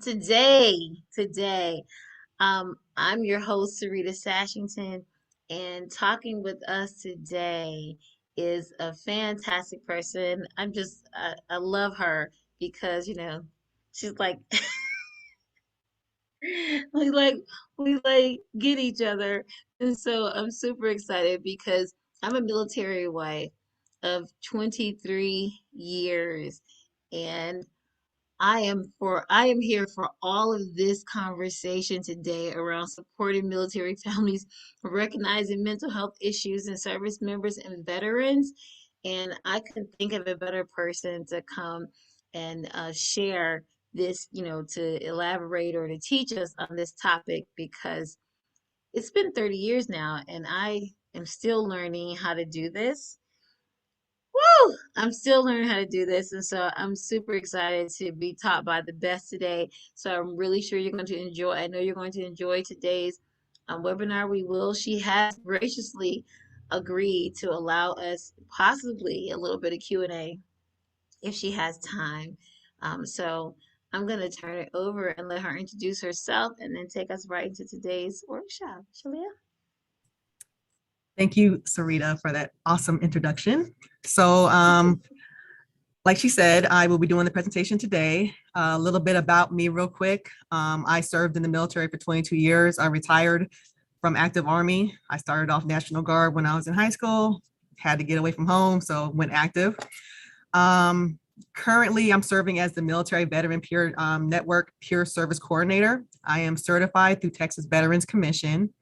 Today, I'm your host, Sarita Sashington, and talking with us today is a fantastic person. I love her because, she's like, we like, we like get each other. And so I'm super excited because I'm a military wife of 23 years. And I am here for all of this conversation today around supporting military families, recognizing mental health issues in service members and veterans. And I couldn't think of a better person to come and share this, to elaborate or to teach us on this topic because it's been 30 years now and I am still learning how to do this. Woo! I'm still learning how to do this, and so I'm super excited to be taught by the best today. So I'm really sure you're going to enjoy. I know you're going to enjoy today's webinar. We will. She has graciously agreed to allow us possibly a little bit of Q&A if she has time. So I'm going to turn it over and let her introduce herself, and then take us right into today's workshop. Shalia. Thank you, Sarita, for that awesome introduction. So, like she said, I will be doing the presentation today. A little bit about me real quick. I served in the military for 22 years. I retired from active Army. I started off National Guard when I was in high school, had to get away from home, so went active. Currently, I'm serving as the Military Veteran Peer Network Peer Service Coordinator. I am certified through Texas Veterans Commission.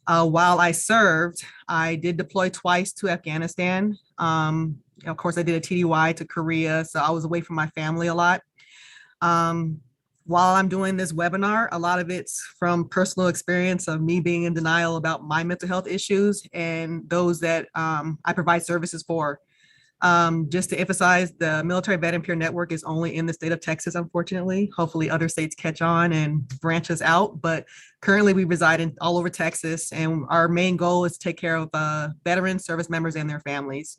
While I served, I did deploy twice to Afghanistan. Of course, I did a TDY to Korea, so I was away from my family a lot. While I'm doing this webinar, a lot of it's from personal experience of me being in denial about my mental health issues and those that I provide services for. Just to emphasize, the Military Veteran Peer Network is only in the state of Texas, unfortunately. Hopefully other states catch on and branch us out, but currently we reside in all over Texas, and our main goal is to take care of veterans, service members, and their families.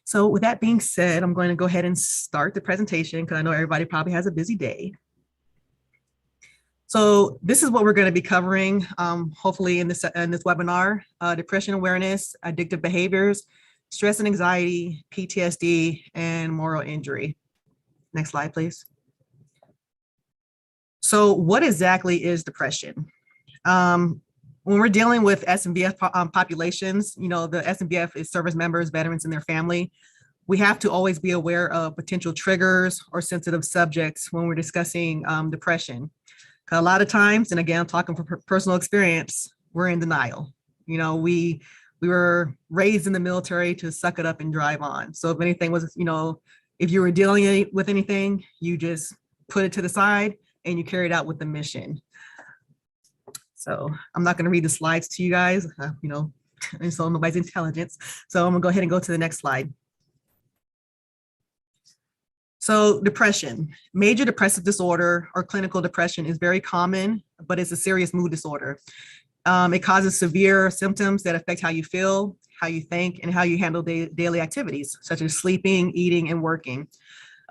So with that being said, I'm going to go ahead and start the presentation because I know everybody probably has a busy day. So this is what we're going to be covering, hopefully in this webinar: depression awareness, addictive behaviors, stress and anxiety, PTSD, and moral injury. Next slide, please. So what exactly is depression? When we're dealing with SMVF populations, the SMVF is service members, veterans, and their family. We have to always be aware of potential triggers or sensitive subjects when we're discussing depression. A lot of times, and again, I'm talking from personal experience, we're in denial. We were raised in the military to suck it up and drive on. So if anything was, if you were dealing with anything, you just put it to the side and you carry it out with the mission. So I'm not going to read the slides to you guys, and so nobody's intelligence. So I'm gonna go ahead and go to the next slide. So depression, major depressive disorder or clinical depression is very common, but it's a serious mood disorder. It causes severe symptoms that affect how you feel, how you think, and how you handle daily activities, such as sleeping, eating, and working.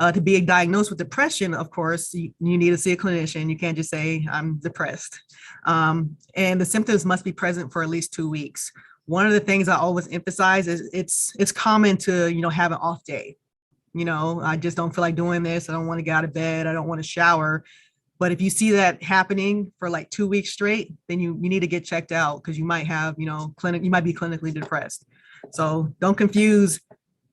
To be diagnosed with depression, of course, you need to see a clinician. You can't just say, I'm depressed. And the symptoms must be present for at least 2 weeks. One of the things I always emphasize is it's common to, have an off day. I just don't feel like doing this. I don't want to get out of bed. I don't want to shower. But if you see that happening for like 2 weeks straight, then you need to get checked out because you might have, you might be clinically depressed. So don't confuse,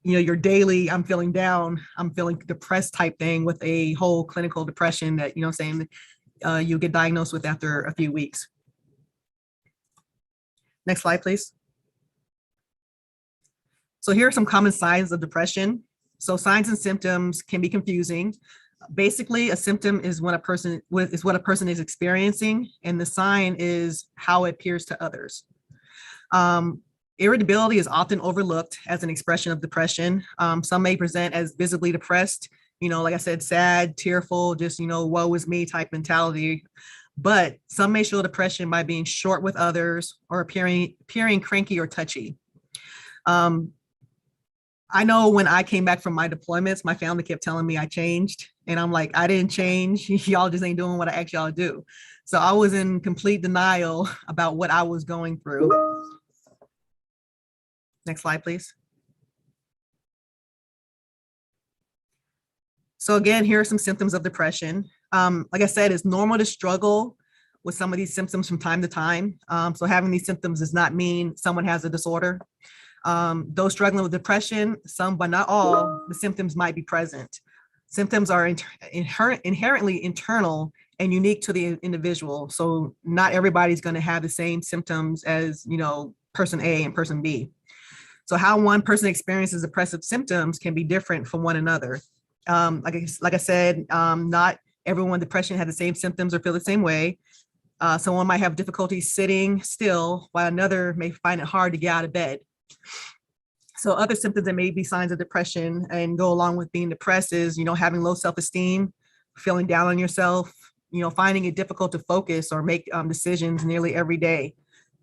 your daily, I'm feeling down, I'm feeling depressed type thing with a whole clinical depression that, you get diagnosed with after a few weeks. Next slide, please. So here are some common signs of depression. So signs and symptoms can be confusing. Basically, a symptom is what a person is experiencing, and the sign is how it appears to others. Irritability is often overlooked as an expression of depression. Some may present as visibly depressed, like I said, sad, tearful, just, woe is me type mentality. But some may show depression by being short with others or appearing cranky or touchy. I know when I came back from my deployments, my family kept telling me I changed. And I'm like, I didn't change. Y'all just ain't doing what I asked y'all to do. So I was in complete denial about what I was going through. Next slide, please. So again, here are some symptoms of depression. Like I said, it's normal to struggle with some of these symptoms from time to time. So having these symptoms does not mean someone has a disorder. Those struggling with depression, some but not all, the symptoms might be present. Symptoms are inherently internal and unique to the individual. So not everybody's going to have the same symptoms as, person A and person B. So how one person experiences depressive symptoms can be different from one another. Like I said, not everyone with depression has the same symptoms or feel the same way. Someone might have difficulty sitting still, while another may find it hard to get out of bed. So other symptoms that may be signs of depression and go along with being depressed is, having low self-esteem, feeling down on yourself, finding it difficult to focus or make decisions nearly every day,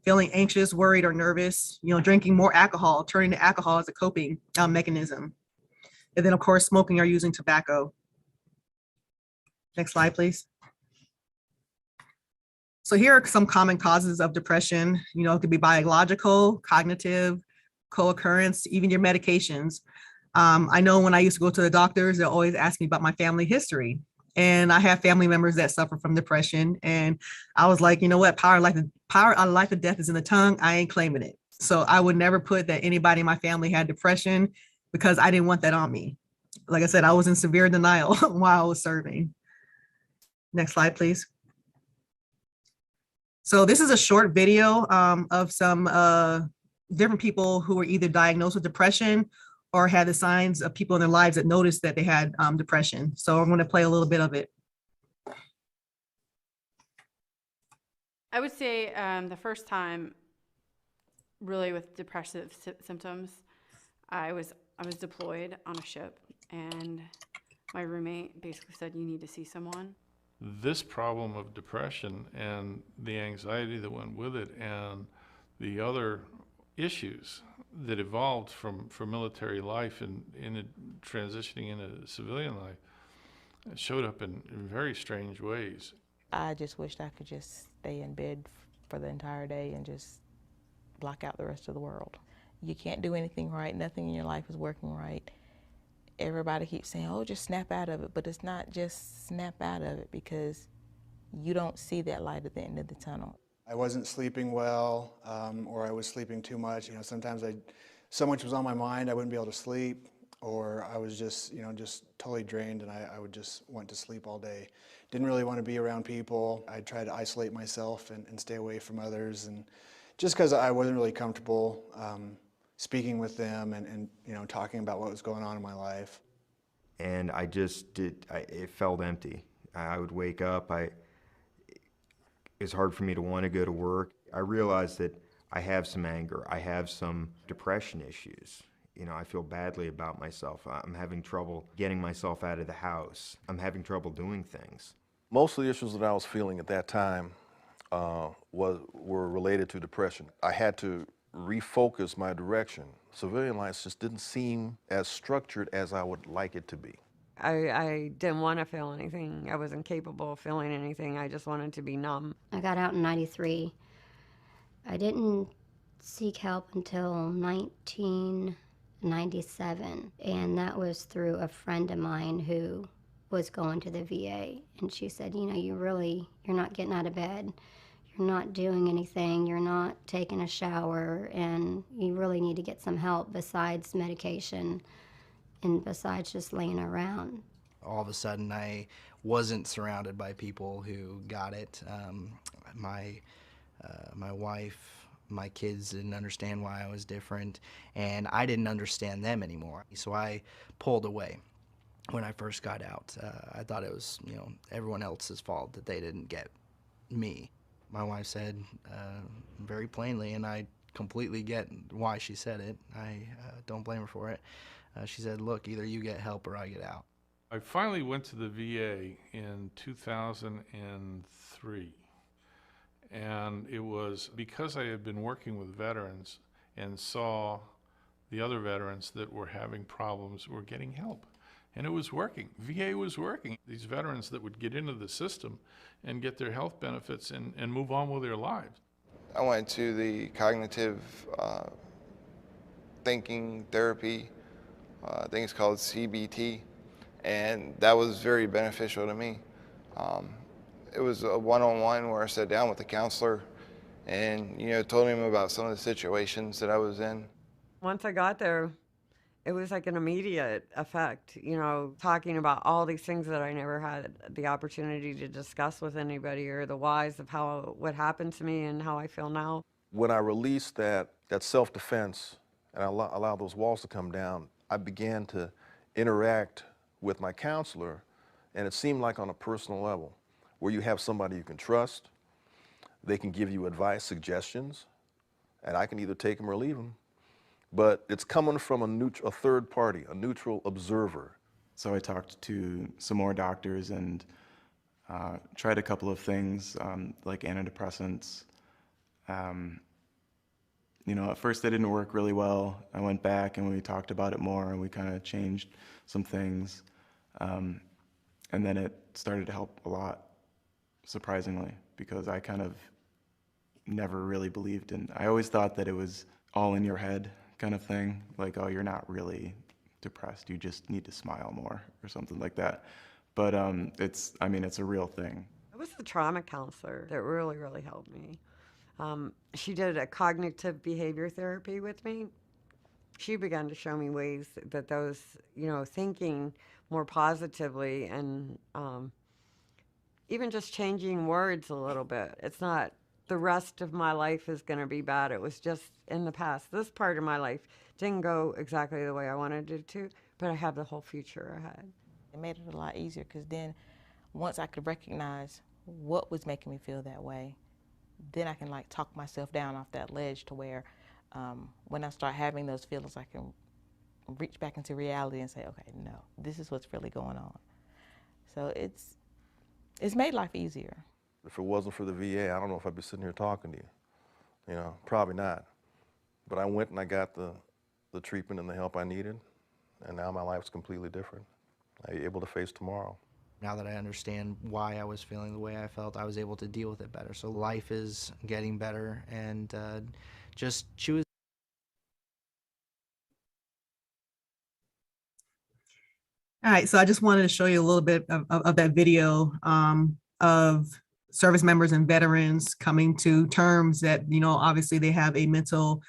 feeling anxious, worried, or nervous, drinking more alcohol, turning to alcohol as a coping mechanism. And then, of course, smoking or using tobacco. Next slide, please. So here are some common causes of depression. It could be biological, cognitive, co-occurrence, even your medications. I know when I used to go to the doctors, they'll always ask me about my family history. And I have family members that suffer from depression. And I was like, you know what, power of life and death is in the tongue. I ain't claiming it. So I would never put that anybody in my family had depression because I didn't want that on me. Like I said, I was in severe denial while I was serving. Next slide, please. So this is a short video of some different people who were either diagnosed with depression or had the signs of people in their lives that noticed that they had depression. So I'm going to play a little bit of it. I would say the first time really with depressive symptoms, I was deployed on a ship, and my roommate basically said, you need to see someone. This problem of depression and the anxiety that went with it and the other issues that evolved from military life and transitioning into civilian life showed up in very strange ways. I just wished I could just stay in bed for the entire day and just block out the rest of the world. You can't do anything right. Nothing in your life is working right. Everybody keeps saying, oh, just snap out of it. But it's not just snap out of it, because you don't see that light at the end of the tunnel. I wasn't sleeping well, or I was sleeping too much. Sometimes so much was on my mind I wouldn't be able to sleep, or I was just totally drained, and I would just want to sleep all day. Didn't really want to be around people. I tried to isolate myself and stay away from others, and just because I wasn't really comfortable speaking with them and talking about what was going on in my life. And I just it felt empty. I would wake up, it's hard for me to want to go to work. I realized that I have some anger, I have some depression issues. I feel badly about myself. I'm having trouble getting myself out of the house. I'm having trouble doing things. Most of the issues that I was feeling at that time were related to depression. I had to refocus my direction. Civilian life just didn't seem as structured as I would like it to be. I didn't want to feel anything. I wasn't capable of feeling anything. I just wanted to be numb. I got out in 93. I didn't seek help until 1997, and that was through a friend of mine who was going to the VA, and she said, you're not getting out of bed. You're not doing anything. You're not taking a shower, and you really need to get some help besides medication and besides just laying around. All of a sudden, I wasn't surrounded by people who got it. My wife, my kids didn't understand why I was different, and I didn't understand them anymore. So I pulled away when I first got out. I thought it was, everyone else's fault that they didn't get me. My wife said very plainly, and I completely get why she said it. I don't blame her for it. She said, look, either you get help or I get out. I finally went to the VA in 2003. And it was because I had been working with veterans and saw the other veterans that were having problems were getting help. And it was working. VA was working. These veterans that would get into the system and get their health benefits and move on with their lives. I went to the cognitive thinking therapy, I think it's called CBT, and that was very beneficial to me. It was a one-on-one where I sat down with the counselor and, told him about some of the situations that I was in. Once I got there, it was like an immediate effect, talking about all these things that I never had the opportunity to discuss with anybody, or the whys of what happened to me and how I feel now. When I released that self-defense and I allowed those walls to come down, I began to interact with my counselor, and it seemed like on a personal level, where you have somebody you can trust, they can give you advice, suggestions, and I can either take them or leave them. But it's coming from a third party, a neutral observer. So I talked to some more doctors and tried a couple of things, like antidepressants. At first they didn't work really well. I went back and we talked about it more and we kind of changed some things. And then it started to help a lot, surprisingly, because I kind of never really believed in, I always thought that it was all in your head kind of thing, like, oh, you're not really depressed, you just need to smile more or something like that. But it's a real thing. It was the trauma counselor that really, really helped me. She did a cognitive behavior therapy with me. She began to show me ways that those, thinking more positively and even just changing words a little bit. It's not the rest of my life is going to be bad. It was just in the past. This part of my life didn't go exactly the way I wanted it to, but I have the whole future ahead. It made it a lot easier because then once I could recognize what was making me feel that way, then I can talk myself down off that ledge to where when I start having those feelings, I can reach back into reality and say, okay, no, this is what's really going on. So it's made life easier. If it wasn't for the VA, I don't know if I'd be sitting here talking to you. Probably not. But I went and I got the treatment and the help I needed, and now my life's completely different. I'm able to face tomorrow. Now that I understand why I was feeling the way I felt, I was able to deal with it better. So life is getting better, and just choose. All right, so I just wanted to show you a little bit of that video of service members and veterans coming to terms that, obviously they have a mental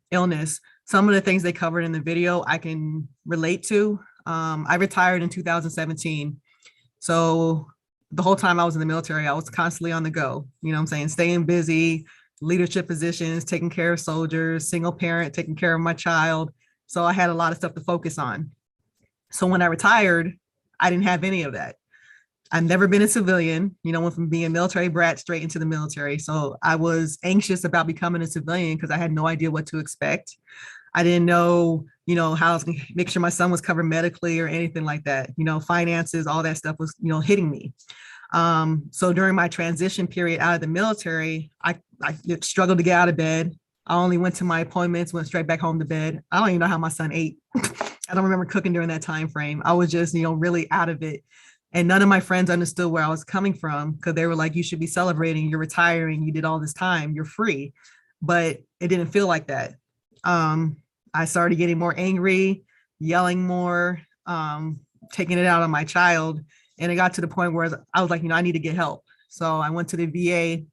illness. Some of the things they covered in the video I can relate to. I retired in 2017. So the whole time I was in the military, I was constantly on the go, staying busy, leadership positions, taking care of soldiers, single parent, taking care of my child. So I had a lot of stuff to focus on. So when I retired, I didn't have any of that. I've never been a civilian, went from being a military brat straight into the military. So I was anxious about becoming a civilian because I had no idea what to expect. I didn't know, how I was going to make sure my son was covered medically or anything like that. Finances, all that stuff was, hitting me. So during my transition period out of the military, I struggled to get out of bed. I only went to my appointments, went straight back home to bed. I don't even know how my son ate. I don't remember cooking during that time frame. I was just, really out of it. And none of my friends understood where I was coming from because they were like, you should be celebrating, you're retiring, you did all this time, you're free. But it didn't feel like that. I started getting more angry, yelling more, taking it out on my child. And it got to the point where I was like, I need to get help. So I went to the VA,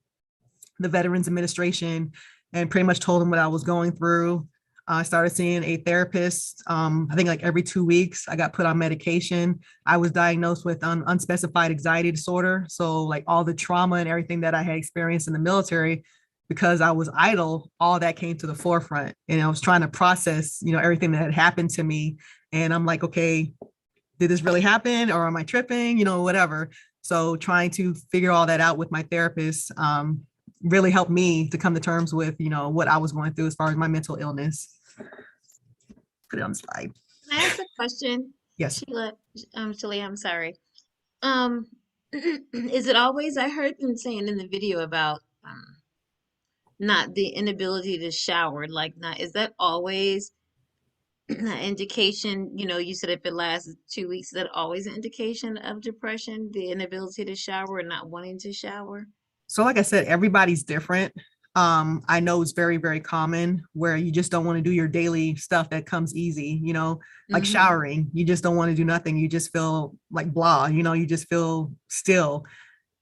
the Veterans Administration, and pretty much told them what I was going through. I started seeing a therapist. I think every 2 weeks, I got put on medication. I was diagnosed with unspecified anxiety disorder. So all the trauma and everything that I had experienced in the military, because I was idle, all that came to the forefront. And I was trying to process, everything that had happened to me. And I'm like, okay, did this really happen or am I tripping? Whatever. So trying to figure all that out with my therapist really helped me to come to terms with, what I was going through as far as my mental illness. Put it on the slide. Can I ask a question? Yes. Shelia, I'm sorry. Is it always, I heard them saying in the video about not the inability to shower, is that always indication, you said if it lasts 2 weeks, is that always an indication of depression, the inability to shower or not wanting to shower? So like I said, everybody's different. I know it's very, very common where you just don't want to do your daily stuff that comes easy, like Mm-hmm. showering. You just don't want to do nothing. You just feel like blah, you just feel still.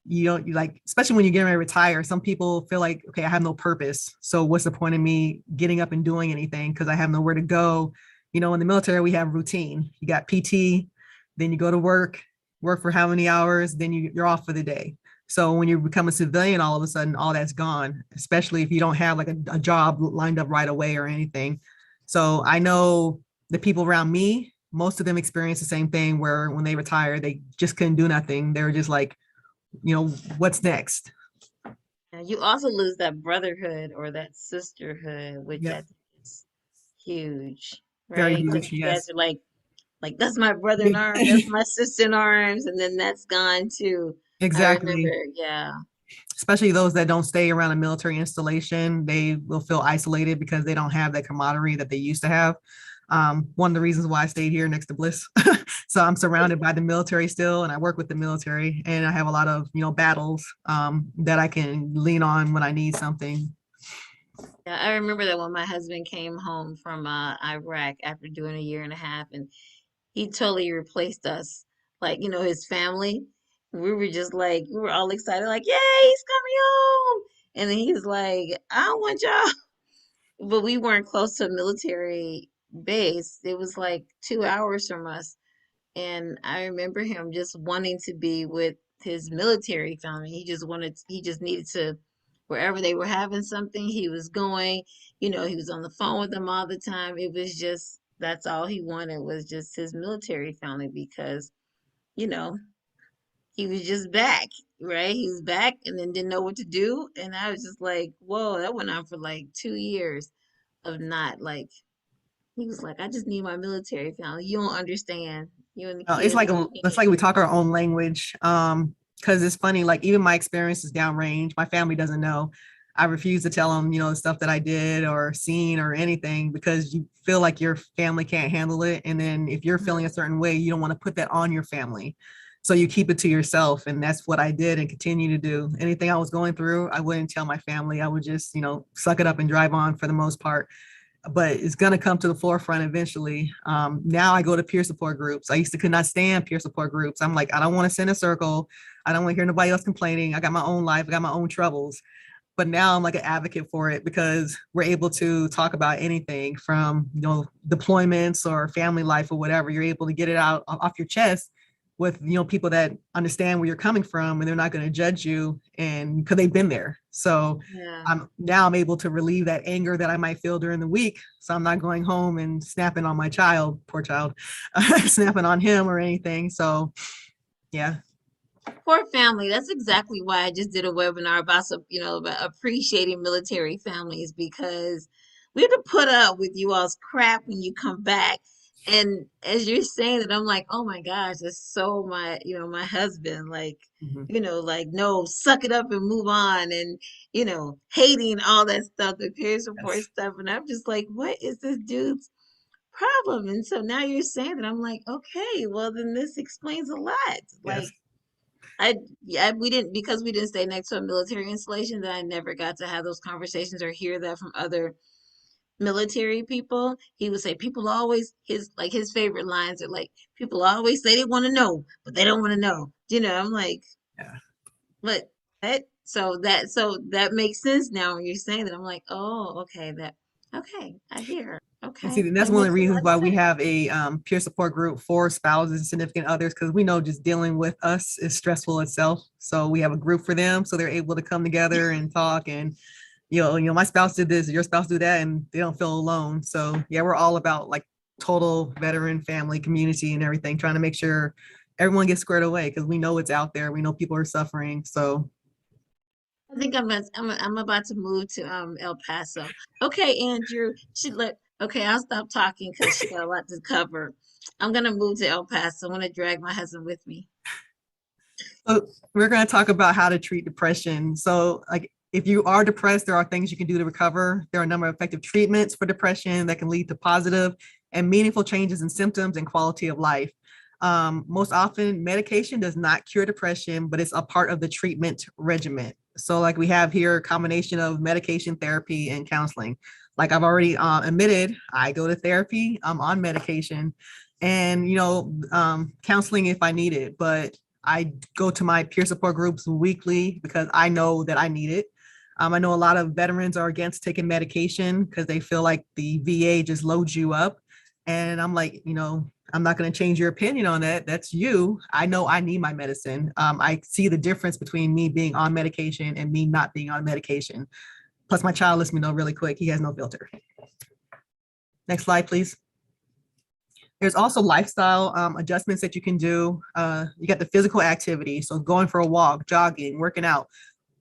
You don't you like, especially when you're getting ready to retire. Some people feel like, okay, I have no purpose. So what's the point of me getting up and doing anything? Because I have nowhere to go. In the military, we have routine. You got PT, then you go to work for how many hours, then you're off for the day. So when you become a civilian, all of a sudden, all that's gone, especially if you don't have like a job lined up right away or anything. So I know the people around me, most of them experience the same thing where when they retire, they just couldn't do nothing. They were just like, what's next? And you also lose that brotherhood or that sisterhood, which I Yeah, think is huge, very right? Because huge. you guys Yes. are like that's my brother in arms, that's my sister in arms, and then that's gone too. I remember, Exactly. yeah. Especially those that don't stay around a military installation, they will feel isolated because they don't have that camaraderie that they used to have. One of the reasons why I stayed here next to Bliss. So I'm surrounded by the military still, and I work with the military, and I have a lot of, battles that I can lean on when I need something. Yeah, I remember that when my husband came home from Iraq after doing a year and a half, and he totally replaced us, like, his family. We were just like, we were all excited, like, yay, he's coming home. And then he's like, I don't want y'all. But we weren't close to a military base. It was like 2 hours from us. And I remember him just wanting to be with his military family. He just needed to, wherever they were having something, he was going. He was on the phone with them all the time. It was just, that's all he wanted was just his military family because, you know, he was just back, right? He was back and then didn't know what to do. And I was just like, whoa, that went on for like 2 years of not like, he was like, I just need my military family. You don't understand. You and the It's kids. like it's like we talk our own language. Because it's funny, like even my experience is downrange. My family doesn't know. I refuse to tell them, the stuff that I did or seen or anything because you feel like your family can't handle it. And then if you're feeling a certain way, you don't want to put that on your family. So you keep it to yourself. And that's what I did and continue to do. Anything I was going through, I wouldn't tell my family. I would just, suck it up and drive on for the most part, but it's going to come to the forefront eventually. Now I go to peer support groups. I used to could not stand peer support groups. I'm like, I don't want to sit in a circle. I don't want to hear nobody else complaining. I got my own life. I got my own troubles. But now I'm like an advocate for it because we're able to talk about anything from, deployments or family life or whatever. You're able to get it out off your chest with, people that understand where you're coming from and they're not going to judge you and because they've been there. So Yeah. I'm able to relieve that anger that I might feel during the week. So I'm not going home and snapping on my child, poor child, snapping on him or anything. So yeah. Poor family. That's exactly why I just did a webinar about about appreciating military families because we have to put up with you all's crap when you come back. And as you're saying it, I'm like, oh my gosh, that's so my husband, like, Mhm. like, no, suck it up and move on and, hating all that stuff, the peer support Yes. stuff. And I'm just like, what is this dude's problem? And so now you're saying that I'm like, okay, well then this explains a lot. Like Yes. yeah, we didn't because we didn't stay next to a military installation that I never got to have those conversations or hear that from other military people. He would say people always his favorite lines are like people always say they want to know, but they don't want to know. I'm like, Yeah. but that so that makes sense now when you're saying that. I'm like, oh, okay, I hear. And see, Okay, that's that one of the makes a reasons lot of why we sense. have a peer support group for spouses and significant others, because we know just dealing with us is stressful itself. So we have a group for them, so they're able to come together and talk. And my spouse did this, your spouse did that, and they don't feel alone. So yeah, we're all about like total veteran family community and everything, trying to make sure everyone gets squared away because we know it's out there. We know people are suffering. So I think I'm about to move to El Paso. Okay, Andrew. Okay, I'll stop talking because she got a lot to cover. I'm gonna move to El Paso. I'm gonna drag my husband with me. So we're going to talk about how to treat depression. So like if you are depressed, there are things you can do to recover. There are a number of effective treatments for depression that can lead to positive and meaningful changes in symptoms and quality of life. Most often, medication does not cure depression, but it's a part of the treatment regimen. So like we have here a combination of medication, therapy, and counseling. Like I've already admitted, I go to therapy, I'm on medication, and counseling if I need it, but I go to my peer support groups weekly because I know that I need it. I know a lot of veterans are against taking medication because they feel like the VA just loads you up. And I'm like, I'm not going to change your opinion on that. That's you. I know I need my medicine. I see the difference between me being on medication and me not being on medication. Plus, my child lets me know really quick. He has no filter. Next slide, please. There's also lifestyle adjustments that you can do. You got the physical activity. So going for a walk, jogging, working out,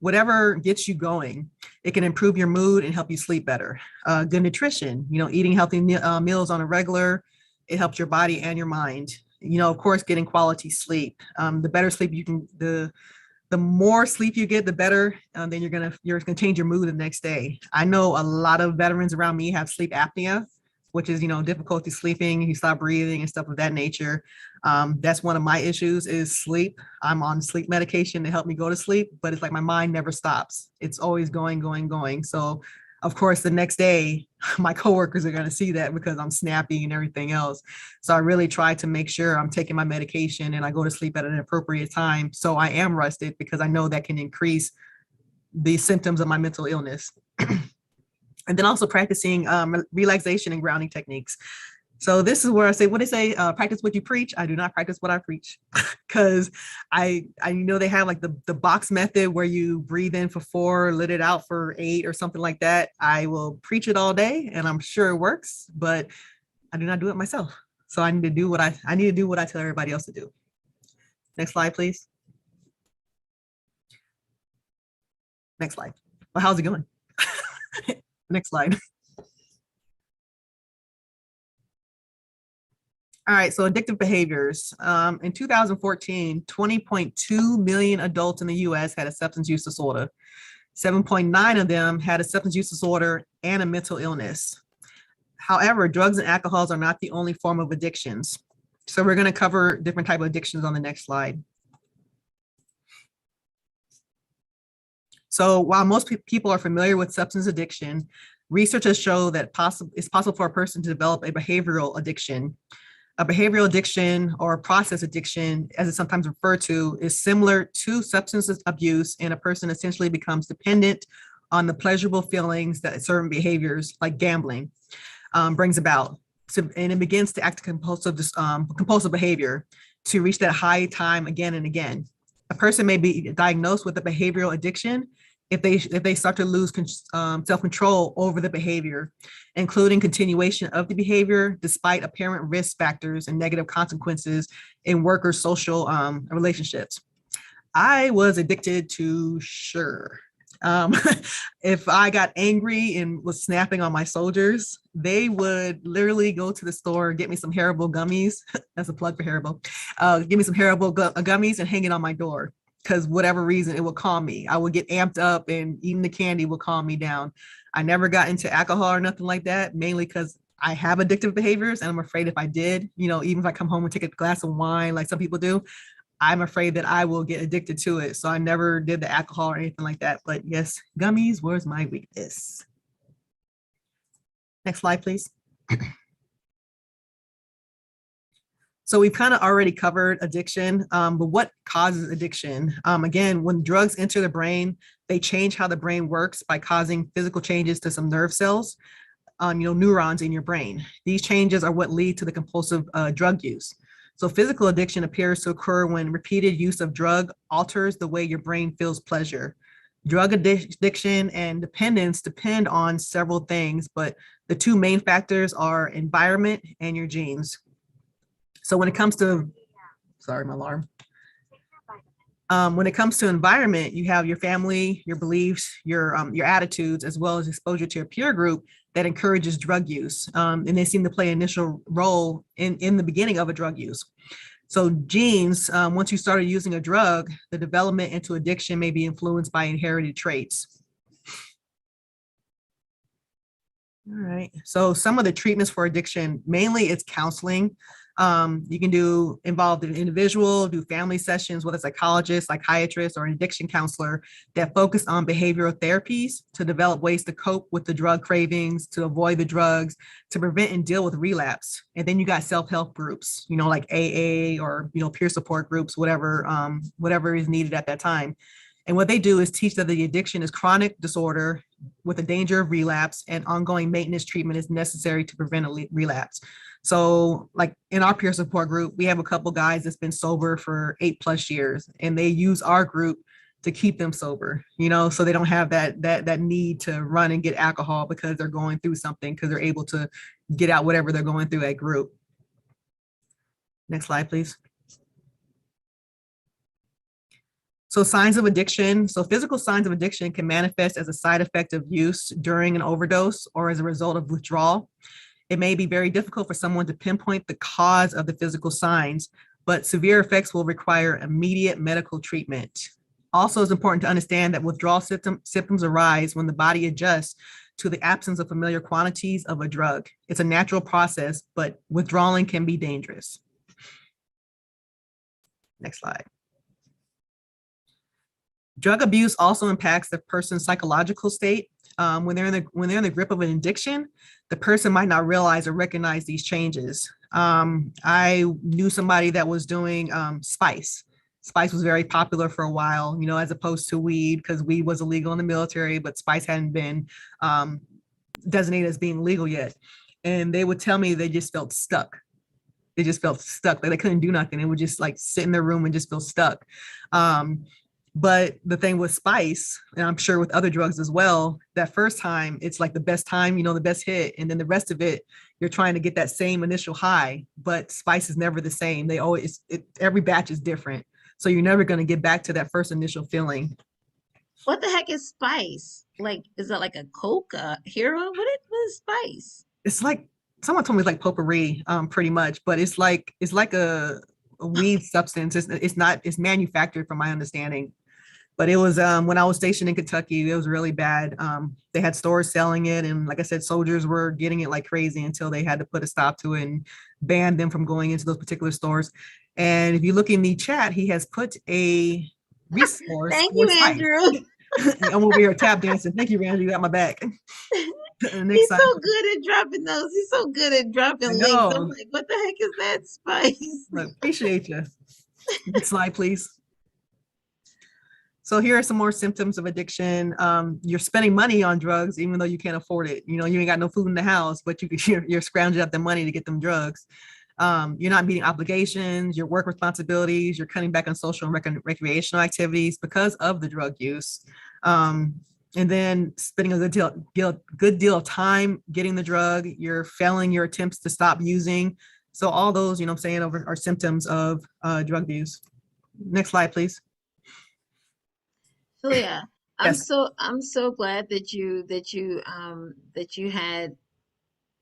whatever gets you going. It can improve your mood and help you sleep better. Good nutrition, eating healthy meals on a regular, it helps your body and your mind. Of course, getting quality sleep. The better sleep you can, the more sleep you get, the better. Then you're gonna change your mood the next day. I know a lot of veterans around me have sleep apnea, which is difficulty sleeping. You stop breathing and stuff of that nature. That's one of my issues is sleep. I'm on sleep medication to help me go to sleep, but it's like my mind never stops. It's always going, going, going. So of course, the next day, my coworkers are going to see that because I'm snappy and everything else. So I really try to make sure I'm taking my medication and I go to sleep at an appropriate time. So I am rested because I know that can increase the symptoms of my mental illness. And then also practicing relaxation and grounding techniques. So this is where I say, what they say, practice what you preach. I do not practice what I preach because I know they have like the box method where you breathe in for 4, let it out for 8 or something like that. I will preach it all day and I'm sure it works, but I do not do it myself. So I need to do what I tell everybody else to do. Next slide, please. Next slide. Well, how's it going? Next slide. All right, so addictive behaviors. In 2014, 20.2 million adults in the US had a substance use disorder. 7.9 of them had a substance use disorder and a mental illness. However, drugs and alcohols are not the only form of addictions. So we're going to cover different type of addictions on the next slide. So while most people are familiar with substance addiction, research has shown that it's possible for a person to develop a behavioral addiction. A behavioral addiction or process addiction, as it's sometimes referred to, is similar to substance abuse, and a person essentially becomes dependent on the pleasurable feelings that certain behaviors like gambling brings about. And it begins to act compulsive behavior to reach that high time again and again. A person may be diagnosed with a behavioral addiction if they start to lose self-control over the behavior, including continuation of the behavior despite apparent risk factors and negative consequences in work or social relationships. I was addicted to sugar. If I got angry and was snapping on my soldiers, they would literally go to the store, get me some Haribo gummies. That's a plug for Haribo. Give me some Haribo gummies and hang it on my door. Because whatever reason, it will calm me. I would get amped up and eating the candy will calm me down. I never got into alcohol or nothing like that, mainly because I have addictive behaviors. And I'm afraid if I did, even if I come home and take a glass of wine, like some people do, I'm afraid that I will get addicted to it. So I never did the alcohol or anything like that. But yes, gummies was my weakness. Next slide, please. So we've kind of already covered addiction, but what causes addiction? Again, when drugs enter the brain, they change how the brain works by causing physical changes to some nerve cells, neurons in your brain. These changes are what lead to the compulsive drug use. So physical addiction appears to occur when repeated use of drug alters the way your brain feels pleasure. Drug addiction and dependence depend on several things, but the two main factors are environment and your genes. So when it comes to, sorry, my alarm. When it comes to environment, you have your family, your beliefs, your attitudes, as well as exposure to your peer group that encourages drug use. And they seem to play an initial role in the beginning of a drug use. So genes, once you started using a drug, the development into addiction may be influenced by inherited traits. All right. So some of the treatments for addiction, mainly it's counseling. You can involve an individual, do family sessions with a psychologist, psychiatrist, or an addiction counselor that focus on behavioral therapies to develop ways to cope with the drug cravings, to avoid the drugs, to prevent and deal with relapse. And then you got self-help groups, like AA or, peer support groups, whatever is needed at that time. And what they do is teach that the addiction is chronic disorder with a danger of relapse, and ongoing maintenance treatment is necessary to prevent a relapse. So like in our peer support group, we have a couple guys that's been sober for 8+ years, and they use our group to keep them sober, so they don't have that need to run and get alcohol because they're going through something, because they're able to get out whatever they're going through at group. Next slide, please. So signs of addiction. So physical signs of addiction can manifest as a side effect of use during an overdose or as a result of withdrawal. It may be very difficult for someone to pinpoint the cause of the physical signs, but severe effects will require immediate medical treatment. Also, it's important to understand that withdrawal symptoms arise when the body adjusts to the absence of familiar quantities of a drug. It's a natural process, but withdrawing can be dangerous. Next slide. Drug abuse also impacts the person's psychological state. When they're in the grip of an addiction, the person might not realize or recognize these changes. I knew somebody that was doing spice. Spice was very popular for a while, as opposed to weed, because weed was illegal in the military, but spice hadn't been designated as being legal yet. And they would tell me they just felt stuck. They just felt stuck. Like they couldn't do nothing. They would just like sit in their room and just feel stuck. But the thing with spice, and I'm sure with other drugs as well, that first time, it's like the best time, the best hit. And then the rest of it, you're trying to get that same initial high, but spice is never the same. Every batch is different. So you're never going to get back to that first initial feeling. What the heck is spice? Like, is that like a Coke, a hero? What is spice? It's like, someone told me it's like potpourri, pretty much, but it's like a weed substance. It's manufactured from my understanding. But it was when I was stationed in Kentucky, it was really bad. They had stores selling it. And like I said, soldiers were getting it like crazy until they had to put a stop to it and ban them from going into those particular stores. And if you look in the chat, he has put a resource. Thank you, Andrew. I'm over here tap dancing. Thank you, Andrew. You got my back. He's so good at dropping those. He's so good at dropping links. I'm like, what the heck is that spice? Look, appreciate you. Next slide, please. So here are some more symptoms of addiction. You're spending money on drugs, even though you can't afford it. You ain't got no food in the house, but you're scrounging up the money to get them drugs. You're not meeting obligations, your work responsibilities, you're cutting back on social and recreational activities because of the drug use. And then spending a good deal of time getting the drug, you're failing your attempts to stop using. So all those, are symptoms of drug use. Next slide, please. Shelia, Yes. I'm so glad that you had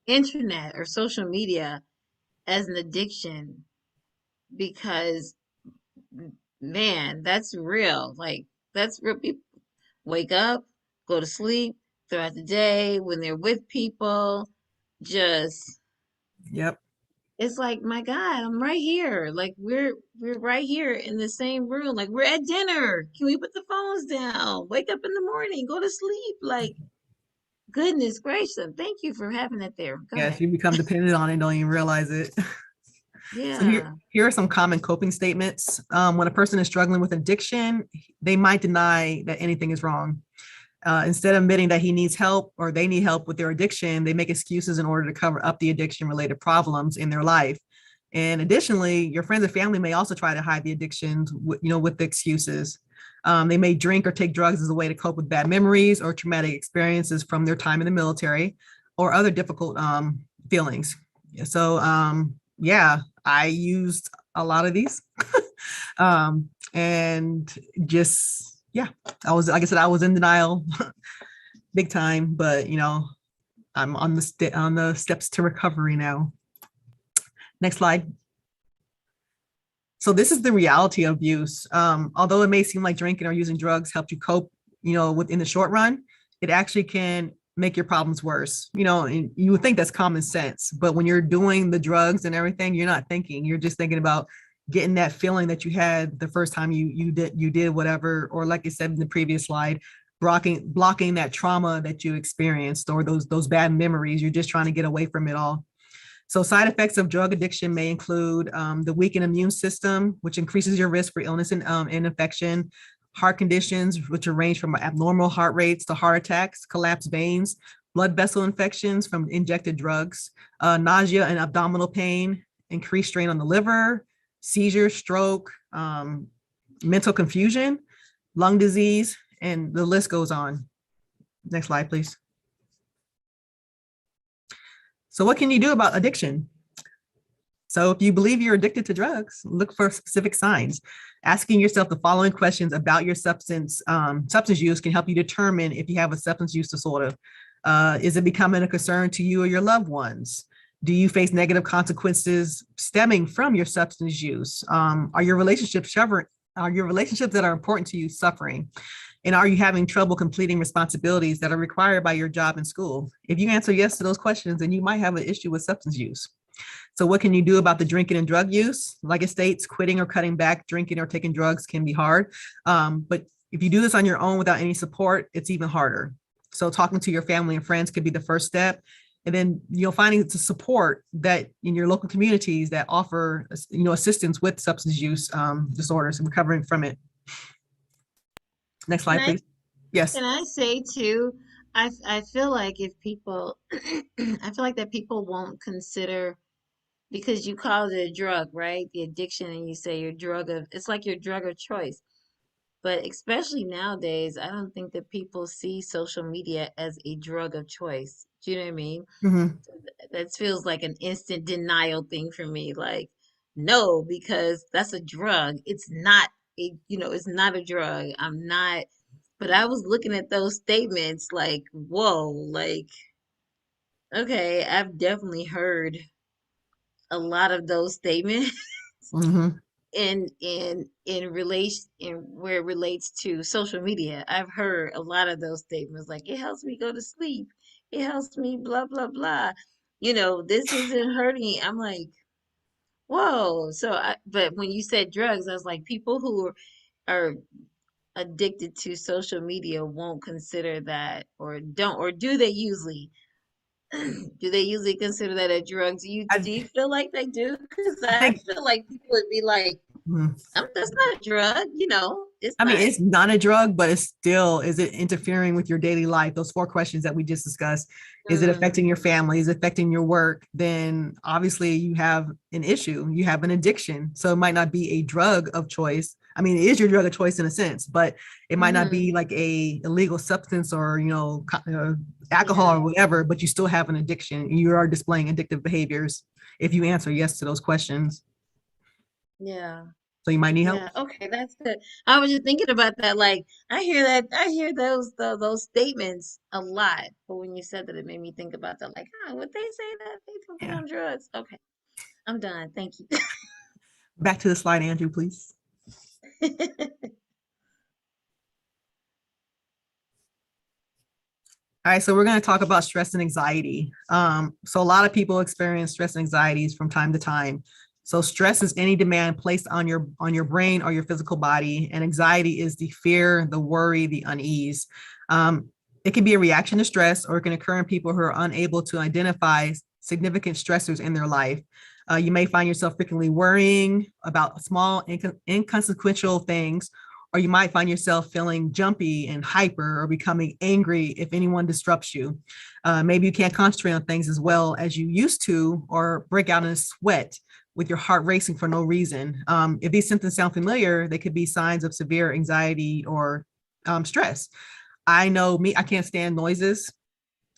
internet or social media as an addiction, because man, that's real. Like, that's real. People wake up, go to sleep throughout the day, when they're with people, just Yep. it's like, my God, I'm right here. Like, we're right here in the same room. Like, we're at dinner. Can we put the phones down? Wake up in the morning, go to sleep. Like, goodness gracious. Thank you for having that there. Go Yes, ahead. you become dependent on it, don't even realize it. So Yeah. here are some common coping statements. When a person is struggling with addiction, they might deny that anything is wrong. Instead of admitting that he needs help or they need help with their addiction, they make excuses in order to cover up the addiction-related problems in their life. And additionally, your friends and family may also try to hide the addictions with the excuses. They may drink or take drugs as a way to cope with bad memories or traumatic experiences from their time in the military or other difficult feelings. So yeah, I used a lot of these. And just, yeah, I was, like I said, I was in denial big time, but I'm on the steps to recovery now. Next slide. So this is the reality of use. Although it may seem like drinking or using drugs help you cope, within the short run, it actually can make your problems worse. And you would think that's common sense, but when you're doing the drugs and everything, you're not thinking. You're just thinking about getting that feeling that you had the first time you did whatever, or like I said in the previous slide, blocking that trauma that you experienced, or those bad memories. You're just trying to get away from it all. So side effects of drug addiction may include the weakened immune system, which increases your risk for illness and infection, heart conditions, which range from abnormal heart rates to heart attacks, collapsed veins, blood vessel infections from injected drugs, nausea and abdominal pain, increased strain on the liver, seizure, stroke, mental confusion, lung disease, and the list goes on. Next slide, please. So what can you do about addiction? So if you believe you're addicted to drugs, look for specific signs. Asking yourself the following questions about your substance use can help you determine if you have a substance use disorder. Is it becoming a concern to you or your loved ones? Do you face negative consequences stemming from your substance use? Are your relationships that are important to you suffering? And are you having trouble completing responsibilities that are required by your job and school? If you answer yes to those questions, then you might have an issue with substance use. So what can you do about the drinking and drug use? Like it states, quitting or cutting back drinking or taking drugs can be hard. But if you do this on your own without any support, it's even harder. So talking to your family and friends could be the first step. And then, finding the support that in your local communities that offer, assistance with substance use disorders and recovering from it. Next slide, please. Yes. Can I say too, I feel like if people, I feel like that people won't consider, because you call it a drug, right? The addiction, and you say it's like your drug of choice. But especially nowadays, I don't think that people see social media as a drug of choice. Do you know what I mean? Mm-hmm. That feels like an instant denial thing for me. Like, no, because that's a drug. It's not it's not a drug. I'm not, but I was looking at those statements like, whoa, like, okay, I've definitely heard a lot of those statements Mm-hmm. in relation in where it relates to social media. I've heard a lot of those statements like, it helps me go to sleep. It helps me blah blah blah. This isn't hurting. I'm like, whoa. But when you said drugs, I was like, people who are addicted to social media won't consider that, or don't, or do they usually? Do they usually consider that a drug? Do you feel like they do? Because I I think. feel like people would be like, Mhm. That's not a drug, it's I mean, not. it's not a drug, but it's still, is it interfering with your daily life? Those 4 questions that we just discussed. Is it affecting your family? Is it affecting your work? Then obviously you have an issue. You have an addiction. So it might not be a drug of choice. I mean, it is your drug of choice in a sense, but it might not be like a illegal substance or, alcohol or whatever, but you still have an addiction. You are displaying addictive behaviors if you answer yes to those questions. Yeah. So you might need help. Yeah. Okay, that's good. I was just thinking about that. Like, I hear those statements a lot. But when you said that, it made me think about that. Like, would they say that they put me Yeah. on drugs? Okay, I'm done. Thank you. Back to the slide, Andrew, please. All right, so we're going to talk about stress and anxiety. So a lot of people experience stress and anxieties from time to time. So stress is any demand placed on your brain or your physical body, and anxiety is the fear, the worry, the unease. It can be a reaction to stress, or it can occur in people who are unable to identify significant stressors in their life. You may find yourself frequently worrying about small, inconsequential things, or you might find yourself feeling jumpy and hyper or becoming angry if anyone disrupts you. Maybe you can't concentrate on things as well as you used to, or break out in a sweat with your heart racing for no reason. If these symptoms sound familiar, they could be signs of severe anxiety or stress. I know I can't stand noises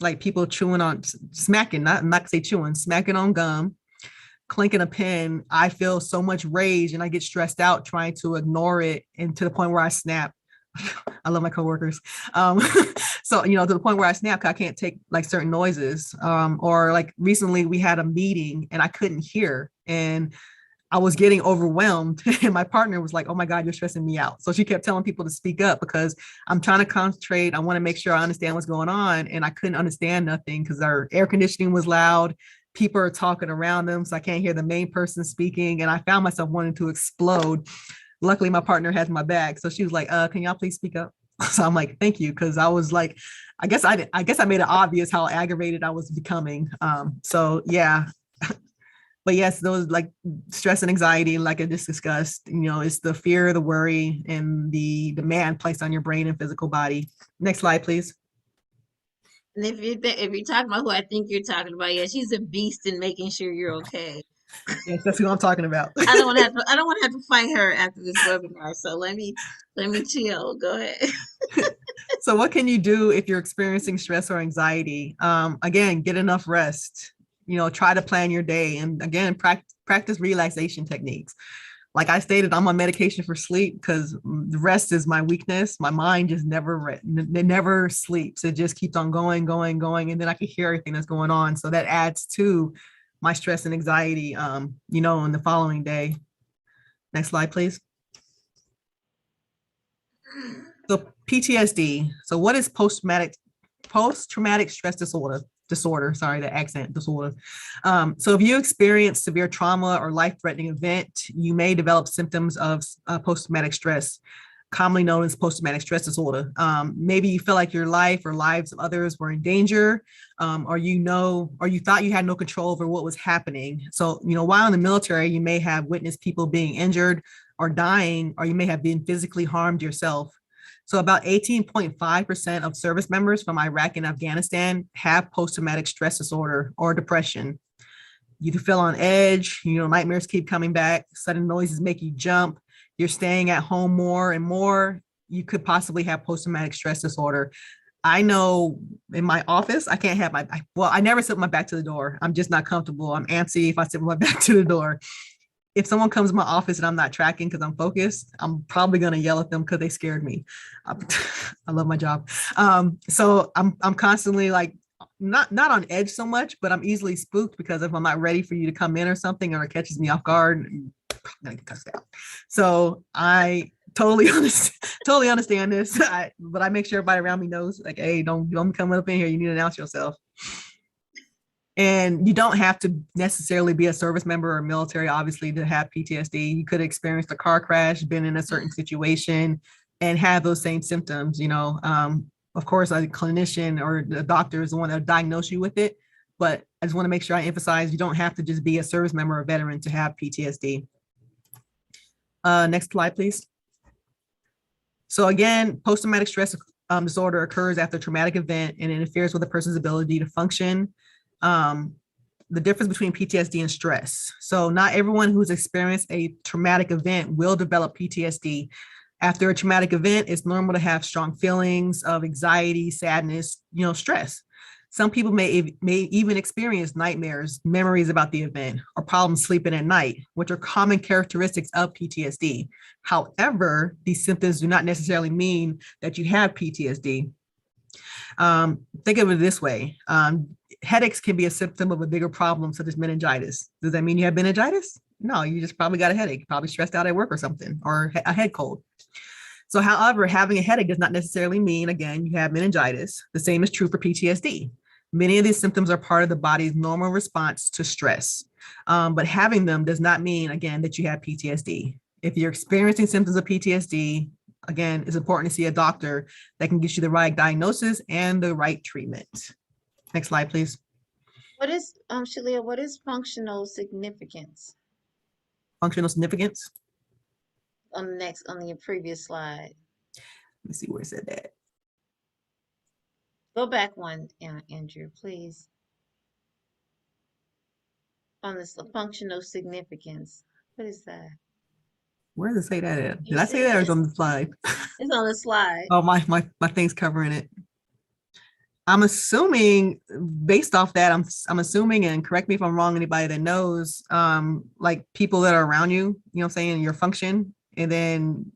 like people chewing on, smacking, not say chewing, smacking on gum, clinking a pen. I feel so much rage and I get stressed out trying to ignore it, and to the point where I snap. I love my coworkers. So, to the point where I snap, I can't take like certain noises. Or like recently we had a meeting and I couldn't hear, and I was getting overwhelmed and my partner was like, oh my God, you're stressing me out. So she kept telling people to speak up because I'm trying to concentrate. I want to make sure I understand what's going on. And I couldn't understand nothing because our air conditioning was loud. People are talking around them. So I can't hear the main person speaking. And I found myself wanting to explode. Luckily, my partner has my back. So she was like, can y'all please speak up? So I'm like, thank you. Cause I was like, I guess I made it obvious how aggravated I was becoming. So yeah, but yes, those like stress and anxiety, like I just discussed, it's the fear, the worry, and the demand placed on your brain and physical body. Next slide, please. And if you're talking about who I think you're talking about, yeah, she's a beast in making sure you're okay. Yes, that's who I'm talking about. I don't want to have to fight her after this webinar. So let me chill. Go ahead. So what can you do if you're experiencing stress or anxiety? Again, get enough rest. Try to plan your day, and again, practice relaxation techniques. Like I stated, I'm on medication for sleep because the rest is my weakness. My mind just it never sleeps. It just keeps on going, and then I can hear everything that's going on. So that adds to my stress and anxiety, in the following day. Next slide, please. So PTSD. So what is post-traumatic stress disorder? Sorry, the accent disorder. So if you experience severe trauma or life-threatening event, you may develop symptoms of post-traumatic stress, commonly known as post-traumatic stress disorder. Maybe you feel like your life or lives of others were in danger, or you thought you had no control over what was happening. So, while in the military, you may have witnessed people being injured or dying, or you may have been physically harmed yourself. So about 18.5% of service members from Iraq and Afghanistan have post-traumatic stress disorder or depression. You feel on edge, nightmares keep coming back, sudden noises make you jump, you're staying at home more and more, you could possibly have post-traumatic stress disorder. I know in my office, I can't have I never sit with my back to the door. I'm just not comfortable. I'm antsy if I sit with my back to the door. If someone comes to my office and I'm not tracking because I'm focused, I'm probably going to yell at them because they scared me. I love my job. So I'm constantly like, not on edge so much, but I'm easily spooked because if I'm not ready for you to come in or something, or it catches me off guard, I'm gonna get cussed out. So I totally understand this, but I make sure everybody around me knows, like, hey, don't come up in here. You need to announce yourself. And you don't have to necessarily be a service member or military, obviously, to have PTSD. You could have experienced a car crash, been in a certain situation, and have those same symptoms. Of course, a clinician or the doctor is the one that diagnose you with it. But I just want to make sure I emphasize you don't have to just be a service member or veteran to have PTSD. Next slide, please. So again, post-traumatic stress disorder occurs after a traumatic event and interferes with a person's ability to function. The difference between PTSD and stress. So not everyone who's experienced a traumatic event will develop PTSD. After a traumatic event, it's normal to have strong feelings of anxiety, sadness, stress. Some people may even experience nightmares, memories about the event, or problems sleeping at night, which are common characteristics of PTSD. However, these symptoms do not necessarily mean that you have PTSD. Think of it this way. Headaches can be a symptom of a bigger problem, such as meningitis. Does that mean you have meningitis? No, you just probably got a headache, probably stressed out at work or something, or a head cold. So however, having a headache does not necessarily mean, again, you have meningitis. The same is true for PTSD. Many of these symptoms are part of the body's normal response to stress. But having them does not mean, again, that you have PTSD. If you're experiencing symptoms of PTSD, again, it's important to see a doctor that can get you the right diagnosis and the right treatment. Next slide, please. What is, Shelia, what is functional significance? Functional significance? On the previous slide. Let me see where it said that. Go back one, Andrew, please. On this functional significance. What is that? Where does it say that at? Did I say that or it's on the slide? It's on the slide. Oh, my thing's covering it. I'm assuming, based off that, I'm assuming, and correct me if I'm wrong, anybody that knows, like people that are around you, you know what I'm saying, your function, and then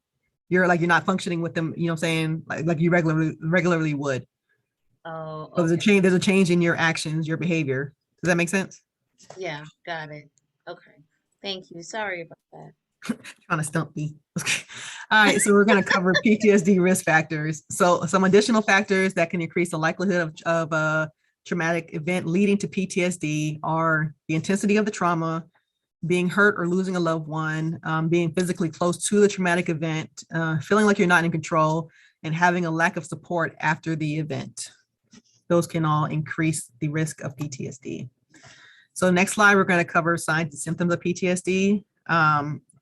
you're not functioning with them, you know what I'm saying, like you regularly would. Oh, okay. So there's a change in your actions, your behavior. Does that make sense? Yeah, got it. Okay, Thank you. Sorry about that. Trying to stump me. All right, so we're going to cover PTSD risk factors. So some additional factors that can increase the likelihood of a traumatic event leading to PTSD are the intensity of the trauma, being hurt or losing a loved one, being physically close to the traumatic event, feeling like you're not in control, and having a lack of support after the event. Those can all increase the risk of PTSD. So next slide, we're going to cover signs and symptoms of PTSD.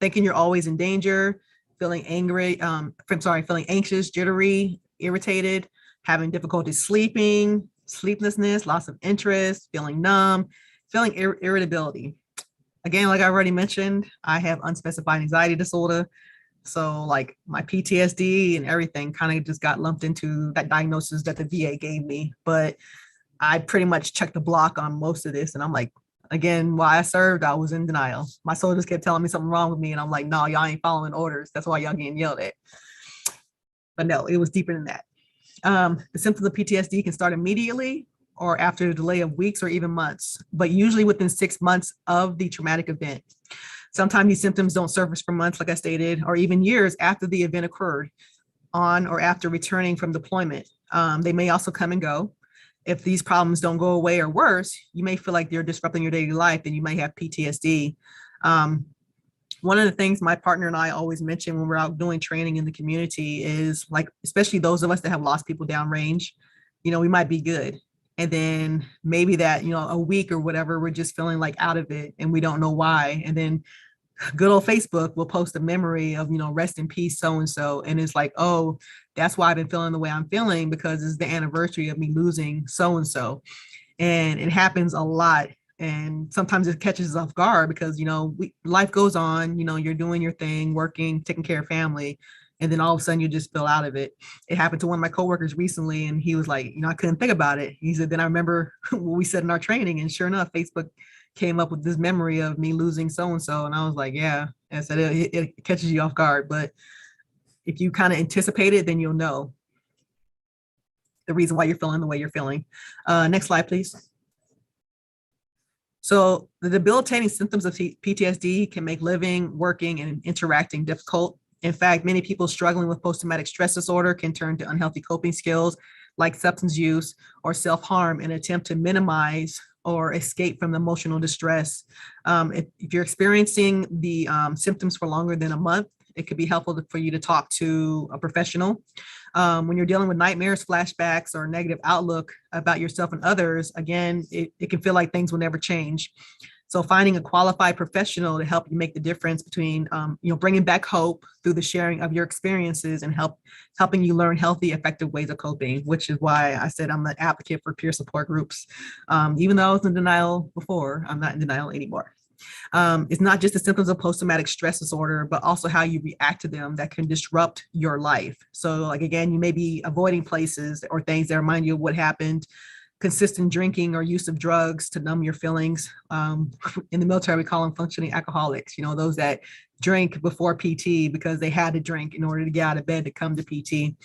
Thinking you're always in danger, feeling angry, feeling anxious, jittery, irritated, having difficulty sleeping, sleeplessness, loss of interest, feeling numb, feeling irritability. Again, like I already mentioned, I have unspecified anxiety disorder. So like my PTSD and everything kind of just got lumped into that diagnosis that the VA gave me. But I pretty much checked the block on most of this. And I'm like, again, while I served, I was in denial. My soldiers kept telling me something wrong with me. And I'm like, no, y'all ain't following orders. That's why y'all getting yelled at. But no, it was deeper than that. The symptoms of PTSD can start immediately or after a delay of weeks or even months, but usually within 6 months of the traumatic event. Sometimes these symptoms don't surface for months, like I stated, or even years after the event occurred, on or after returning from deployment. They may also come and go. If these problems don't go away or worse, you may feel like they're disrupting your daily life, and you might have PTSD. One of the things my partner and I always mention when we're out doing training in the community is, like, especially those of us that have lost people downrange, we might be good. And then maybe that, a week or whatever, we're just feeling like out of it and we don't know why. And then good old Facebook will post a memory of, rest in peace, so-and-so. And it's like, oh, that's why I've been feeling the way I'm feeling, because it's the anniversary of me losing so-and-so. And it happens a lot. And sometimes it catches us off guard because, life goes on, you're doing your thing, working, taking care of family. And then all of a sudden you just feel out of it. It happened to one of my coworkers recently, and he was like, I couldn't think about it. He said, then I remember what we said in our training, and sure enough, Facebook came up with this memory of me losing so-and-so. And I was like, yeah. And I said, it catches you off guard. But if you kind of anticipate it, then you'll know the reason why you're feeling the way you're feeling. Next slide, please. So the debilitating symptoms of PTSD can make living, working, and interacting difficult. In fact, many people struggling with post-traumatic stress disorder can turn to unhealthy coping skills like substance use or self-harm in an attempt to minimize or escape from the emotional distress. If you're experiencing the symptoms for longer than a month, it could be helpful for you to talk to a professional. When you're dealing with nightmares, flashbacks, or negative outlook about yourself and others, again, it can feel like things will never change. So finding a qualified professional to help you make the difference between, bringing back hope through the sharing of your experiences and helping you learn healthy, effective ways of coping, which is why I said I'm an advocate for peer support groups. Even though I was in denial before, I'm not in denial anymore. It's not just the symptoms of post-traumatic stress disorder, but also how you react to them that can disrupt your life. So like, again, you may be avoiding places or things that remind you of what happened, consistent drinking or use of drugs to numb your feelings. In the military, we call them functioning alcoholics, those that drink before PT because they had to drink in order to get out of bed to come to PT.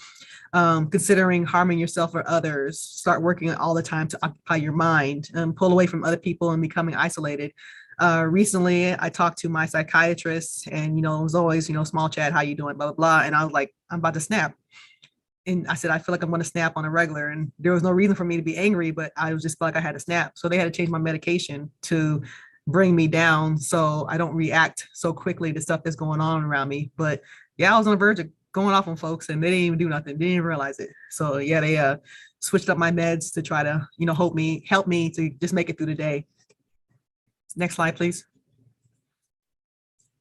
Considering harming yourself or others, start working all the time to occupy your mind, pull away from other people and becoming isolated. Recently, I talked to my psychiatrist, and, it was always, small chat, how you doing, blah, blah, blah. And I was like, I'm about to snap. And I said, I feel like I'm going to snap on a regular. And there was no reason for me to be angry, but I was just felt like I had to snap. So they had to change my medication to bring me down so I don't react so quickly to stuff that's going on around me. But yeah, I was on the verge of going off on folks, and they didn't even do nothing. They didn't even realize it. So yeah, they switched up my meds to try to, help me to just make it through the day. Next slide, please.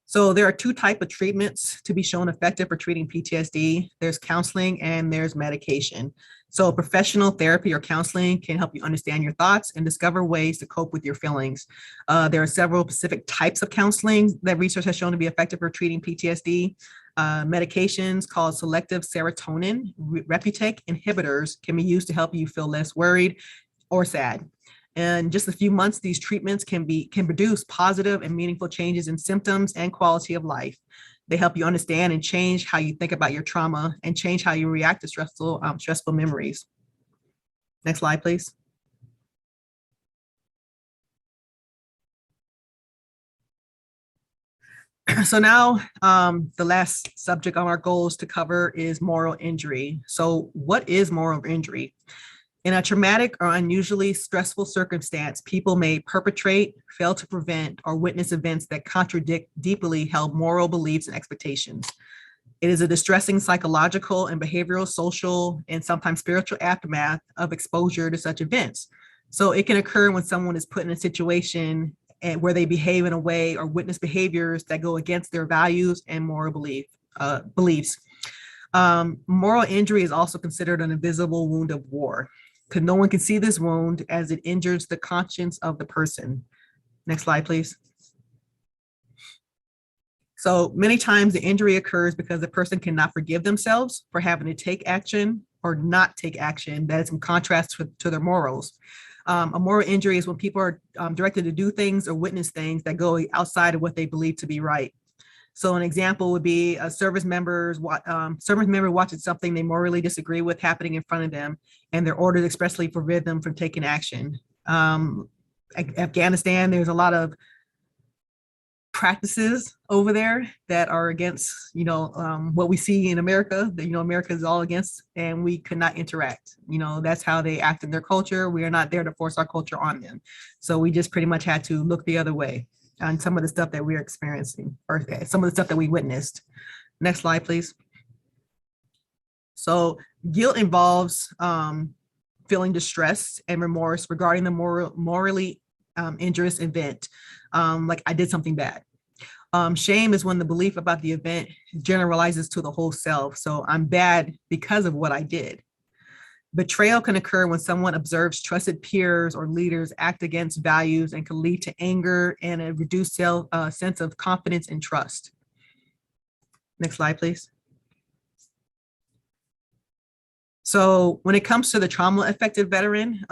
So there are two types of treatments to be shown effective for treating PTSD. There's counseling and there's medication. So professional therapy or counseling can help you understand your thoughts and discover ways to cope with your feelings. There are several specific types of counseling that research has shown to be effective for treating PTSD. Medications called selective serotonin reuptake inhibitors can be used to help you feel less worried or sad. In just a few months, these treatments can produce positive and meaningful changes in symptoms and quality of life. They help you understand and change how you think about your trauma and change how you react to stressful memories. Next slide, please. So now the last subject on our goals to cover is moral injury. So what is moral injury? In a traumatic or unusually stressful circumstance, people may perpetrate, fail to prevent, or witness events that contradict deeply held moral beliefs and expectations. It is a distressing psychological and behavioral, social, and sometimes spiritual aftermath of exposure to such events. So it can occur when someone is put in a situation where they behave in a way or witness behaviors that go against their values and moral beliefs. Moral injury is also considered an invisible wound of war, because no one can see this wound as it injures the conscience of the person. Next slide, please. So many times the injury occurs because the person cannot forgive themselves for having to take action or not take action that is in contrast to their morals. A moral injury is when people are directed to do things or witness things that go outside of what they believe to be right. So an example would be a service member watching something they morally disagree with happening in front of them, and their orders expressly forbid them from taking action. Afghanistan, there's a lot of practices over there that are against, what we see in America, that, America is all against, and we could not interact. That's how they act in their culture. We are not there to force our culture on them. So we just pretty much had to look the other way on some of the stuff that we're experiencing, or some of the stuff that we witnessed. Next slide, please. So guilt involves feeling distress and remorse regarding the morally injurious event, like I did something bad. Shame is when the belief about the event generalizes to the whole self. So I'm bad because of what I did. Betrayal can occur when someone observes trusted peers or leaders act against values and can lead to anger and a reduced sense of confidence and trust. Next slide, please. So when it comes to the trauma-affected veteran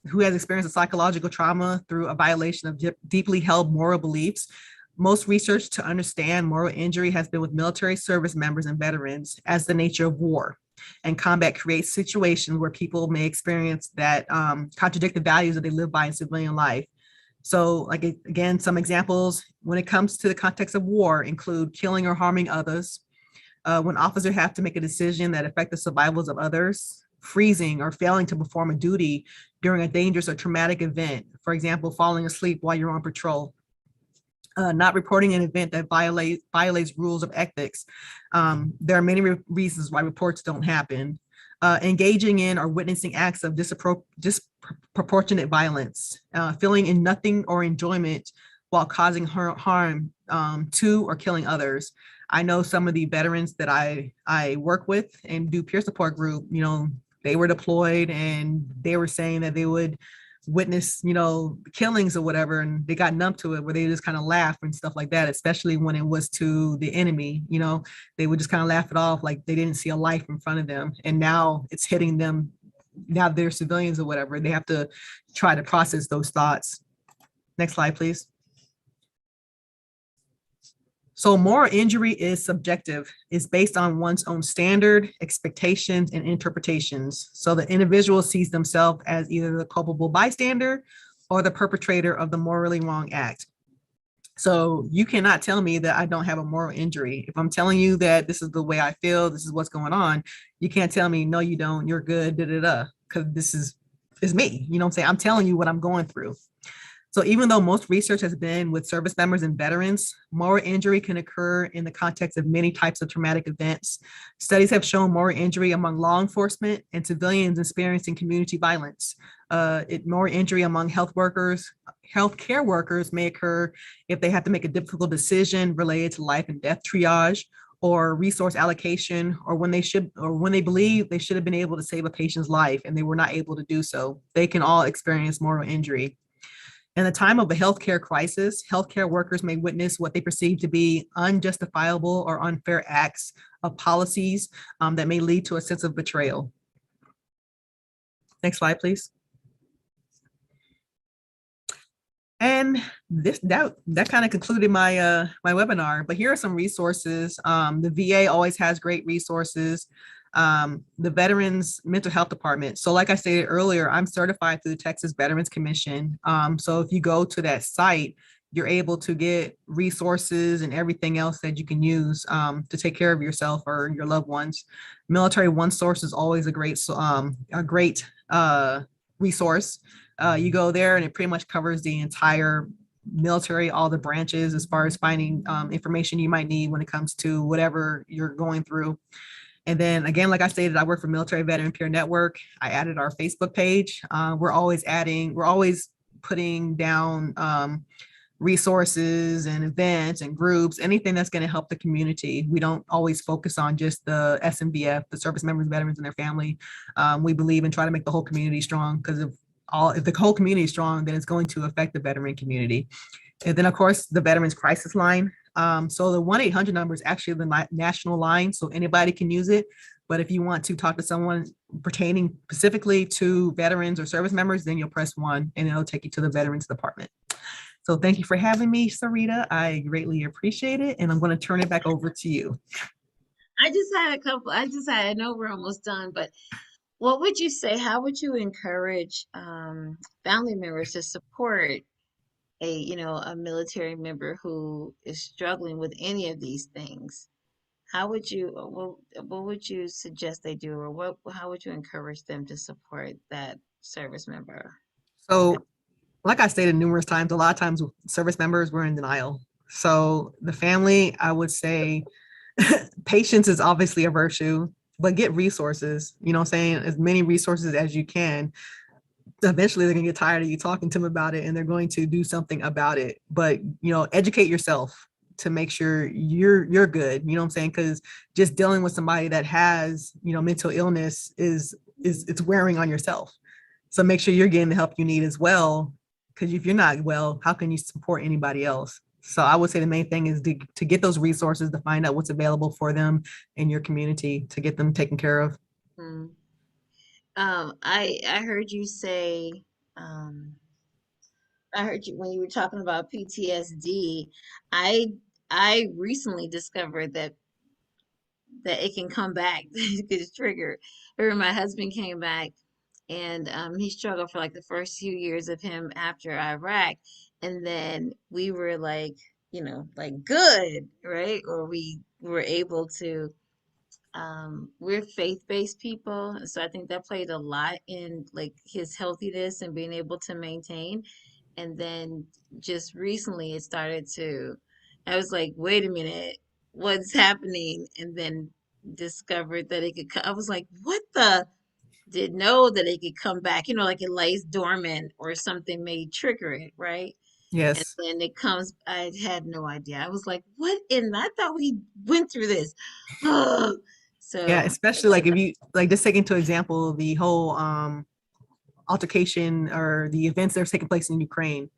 who has experienced a psychological trauma through a violation of deeply held moral beliefs, most research to understand moral injury has been with military service members and veterans as the nature of war. And combat creates situations where people may experience that contradict the values that they live by in civilian life. So, like, again, some examples when it comes to the context of war include killing or harming others, when officers have to make a decision that affects the survivals of others, freezing or failing to perform a duty during a dangerous or traumatic event, for example, falling asleep while you're on patrol, not reporting an event that violates rules of ethics. There are many reasons why reports don't happen. Engaging in or witnessing acts of disproportionate violence, feeling in nothing or enjoyment while causing harm to or killing others. I know some of the veterans that I work with and do peer support group, they were deployed and they were saying that they would witness, killings or whatever, and they got numb to it, where they just kind of laugh and stuff like that, especially when it was to the enemy. They would just kind of laugh it off like they didn't see a life in front of them, and now it's hitting them. Now they're civilians or whatever, they have to try to process those thoughts. Next slide, please. So moral injury is subjective. It's based on one's own standard, expectations, and interpretations. So the individual sees themselves as either the culpable bystander or the perpetrator of the morally wrong act. So you cannot tell me that I don't have a moral injury. If I'm telling you that this is the way I feel, this is what's going on, you can't tell me, no, you don't, you're good, because this is me. You know what I'm saying? I'm telling you what I'm going through. So even though most research has been with service members and veterans, moral injury can occur in the context of many types of traumatic events. Studies have shown moral injury among law enforcement and civilians experiencing community violence. Moral injury among healthcare workers may occur if they have to make a difficult decision related to life and death triage or resource allocation, or when they believe they should have been able to save a patient's life and they were not able to do so. They can all experience moral injury. In the time of a healthcare crisis, healthcare workers may witness what they perceive to be unjustifiable or unfair acts of policies that may lead to a sense of betrayal. Next slide, please. And that kind of concluded my my webinar. But here are some resources. The VA always has great resources. The Veterans Mental Health Department. So like I stated earlier, I'm certified through the Texas Veterans Commission. So if you go to that site, you're able to get resources and everything else that you can use to take care of yourself or your loved ones. Military One Source is always a great resource. You go there and it pretty much covers the entire military, all the branches, as far as finding information you might need when it comes to whatever you're going through. And then again, like I stated, I work for Military Veteran Peer Network. I added our Facebook page. We're always putting down resources and events and groups, anything that's going to help the community. We don't always focus on just the SMVF, the service members, veterans, and their family. We believe in trying to make the whole community strong, because if the whole community is strong, then it's going to affect the veteran community. And then, of course, the Veterans Crisis Line. So the 1-800 number is actually the national line, so anybody can use it. But if you want to talk to someone pertaining specifically to veterans or service members, then you'll press 1 and it'll take you to the Veterans Department. So thank you for having me, Sarita. I greatly appreciate it. And I'm going to turn it back over to you. I know we're almost done, but what would you say, how would you encourage family members to support a military member who is struggling with any of these things? How would you, what would you suggest they do, or how would you encourage them to support that service member? So, like I stated numerous times, a lot of times service members were in denial. So the family, I would say, patience is obviously a virtue, but get resources, you know what I'm saying? As many resources as you can. Eventually they're gonna get tired of you talking to them about it, and they're going to do something about it. But, educate yourself to make sure you're good, you know what I'm saying? Because just dealing with somebody that has, mental illness is it's wearing on yourself. So make sure you're getting the help you need as well. Because if you're not well, how can you support anybody else? So I would say the main thing is to get those resources, to find out what's available for them in your community, to get them taken care of. Hmm. I heard you say, um, I heard you when you were talking about PTSD. I I recently discovered that it can come back. It gets triggered. I remember my husband came back, and he struggled for like the first few years of him after Iraq, and then we were like, like good, right? Or we were able to. We're faith-based people, and so I think that played a lot in like his healthiness and being able to maintain. And then just recently it started to, I was like, wait a minute, what's happening? And then discovered that it could, I was like, what the? Didn't know that it could come back, like it lays dormant or something may trigger it, right? And Yes. then it comes, I had no idea. I was like, what? And I thought we went through this. Yeah, So, especially like if you like, just take into example the whole altercation or the events that are taking place in Ukraine,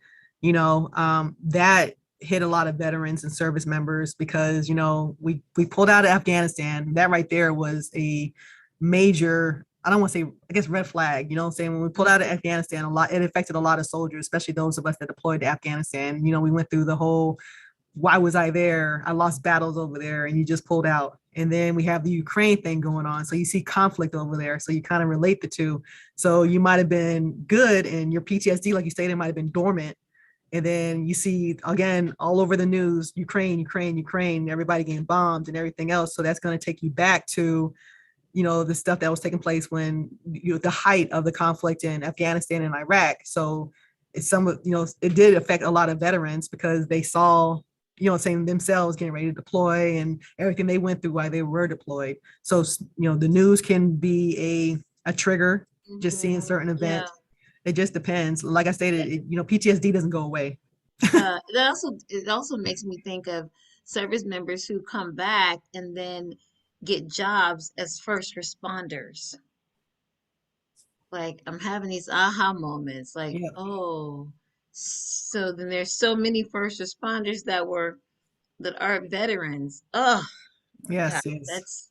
that hit a lot of veterans and service members, because, we pulled out of Afghanistan. That right there was a major, I don't want to say, I guess, red flag, what I'm saying? When we pulled out of Afghanistan, it affected a lot of soldiers, especially those of us that deployed to Afghanistan. We went through the whole, why was I there? I lost battles over there, and you just pulled out. And then we have the Ukraine thing going on. So you see conflict over there. So you kind of relate the two. So you might have been good, and your PTSD, like you stated, might have been dormant. And then you see, again, all over the news, Ukraine, everybody getting bombed and everything else. So that's going to take you back to, the stuff that was taking place when, the height of the conflict in Afghanistan and Iraq. So it's it did affect a lot of veterans, because they saw, saying themselves getting ready to deploy and everything they went through while they were deployed. So, the news can be a trigger, just seeing certain events. It just depends. Like I stated, PTSD doesn't go away. it also makes me think of service members who come back and then get jobs as first responders. Like I'm having these aha moments, like, Yeah. oh, so then there's so many first responders that are veterans. Oh my God, Yes, yes.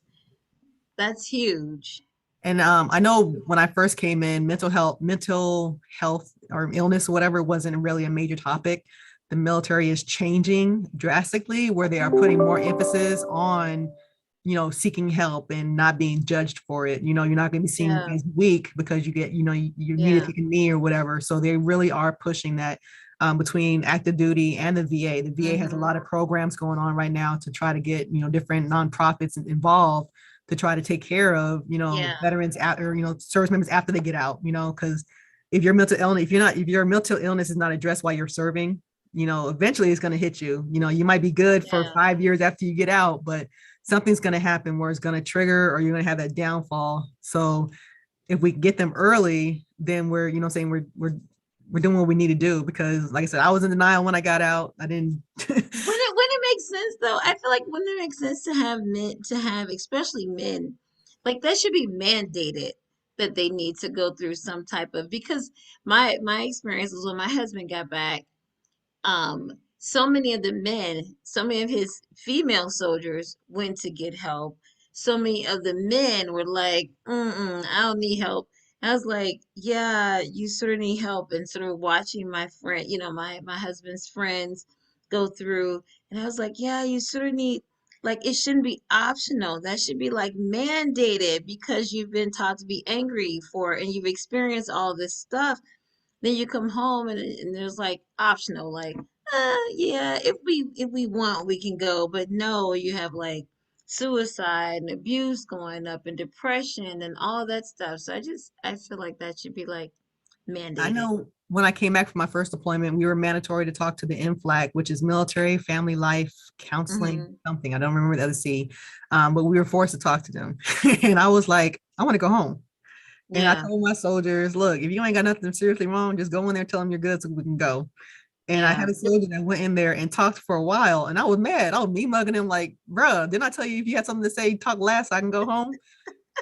that's huge. And I know when I first came in, mental health or illness or whatever wasn't really a major topic. The military is changing drastically, where they are putting more emphasis on, seeking help and not being judged for it. You're not going to be seen Yeah, as weak because you get, you need to yeah. take a knee or whatever. So they really are pushing that. between active duty and the VA. The VA has a Mm-hmm. lot of programs going on right now to try to get, different nonprofits involved to try to take care of, Yeah. veterans after, service members after they get out, because if your mental illness, if your mental illness is not addressed while you're serving, eventually it's going to hit you. You might be good for Yeah. 5 years after you get out, but something's going to happen where it's going to trigger or you're going to have that downfall. So if we get them early, then we're, saying we're doing what we need to do, because like I said, I was in denial when I got out. I didn't. When it makes sense though, I feel like when it makes sense to have men, especially men, like that should be mandated that they need to go through some type of, because my experience was when my husband got back, so many of the men, so many of his female soldiers went to get help. So many of the men were like, I don't need help. I was like, yeah, you sort of need help. And sort of watching my friend, my husband's friends go through. And I was like, yeah, you sort of need, like, it shouldn't be optional. That should be like mandated because you've been taught to be angry for, and you've experienced all this stuff. Then you come home and there's like optional, like, yeah, if we want, we can go. But no, you have like suicide and abuse going up and depression and all that stuff. So I feel like that should be like I mandated. know when I came back from my first deployment, we were mandatory to talk to the MFLAC, which is Military Family Life Counseling, Hmm. something. I don't remember the other C, but we were forced to talk to them. And I was like, I want to go home. And I Yeah, told my soldiers, look, if you ain't got nothing seriously wrong, just go in there, tell them you're good so we can go. And I yeah. had a soldier that went in there and talked for a while, and I was mad. I was me mugging him like, bruh, didn't I tell you if you had something to say, talk last so I can go home?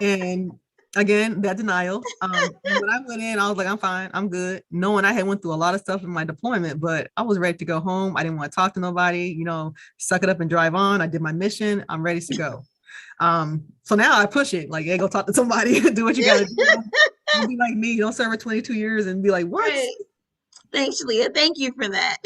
And again, that denial. And when I went in, I was like, I'm fine, I'm good. Knowing I had went through a lot of stuff in my deployment, but I was ready to go home. I didn't want to talk to nobody, suck it up and drive on. I did my mission. I'm ready to go. So now I push it, like, hey, go talk to somebody, do what you gotta do. Don't be like me. Don't serve for 22 years and be like, what? Right. Thanks, Leah. Thank you for that.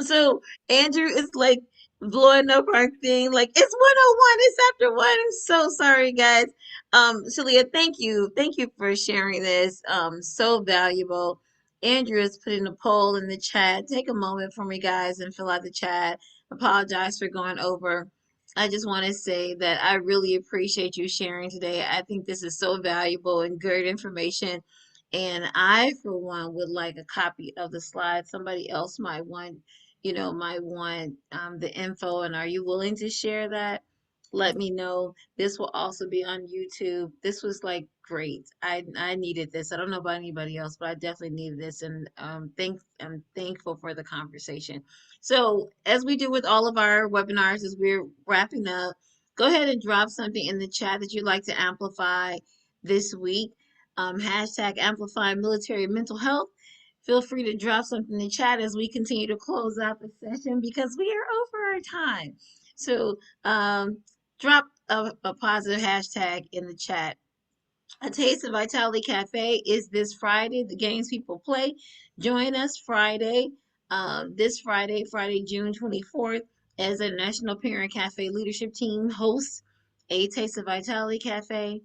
So Andrew is like blowing up our thing, like it's 101, it's after one. I'm so sorry, guys. Shelia, thank you for sharing this. So valuable. Andrew is putting a poll in the chat. Take a moment for me, guys, and fill out the chat. Apologize for going over. I just want to say that I really appreciate you sharing today. I think this is so valuable and good information. And I, for one, would like a copy of the slides. Somebody else might want the info. And are you willing to share that? Let me know. This will also be on YouTube. This was like great. I needed this. I don't know about anybody else, but I definitely needed this. And I'm thankful for the conversation. So as we do with all of our webinars, as we're wrapping up, go ahead and drop something in the chat that you'd like to amplify this week. Hashtag amplify military mental health. Feel free to drop something in the chat as we continue to close out the session because we are over our time. So drop a positive hashtag in the chat. A Taste of Vitality Cafe is this Friday. The games people play. Join us this Friday, June 24th, as a National Parent Cafe leadership team hosts a Taste of Vitality Cafe.